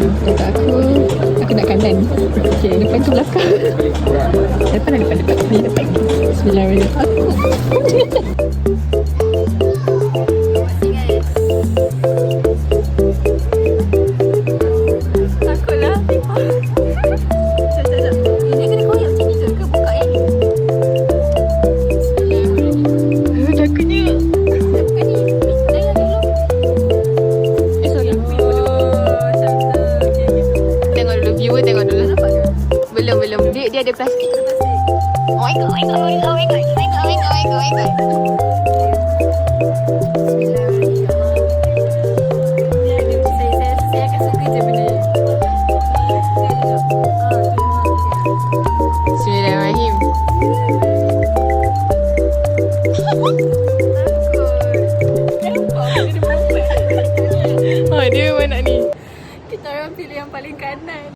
Kata aku nak kanan. Okay, depan ke belakang? Depan. Ni depan. Bismillahirrahmanirrahim. Takutlah. Ini kena koyak macam ni ke buka yang ni? Bismillahirrahmanirrahim. Takutnya. Bukan ni. Tengok dulu. Sorry. Tengok dulu. Viewer tengok dulu. Belum. Dia ada plastik. Oh my god. Bismillahirrahmanirrahim. Oh, dia mana ni? Kita orang pilih yang paling kanan.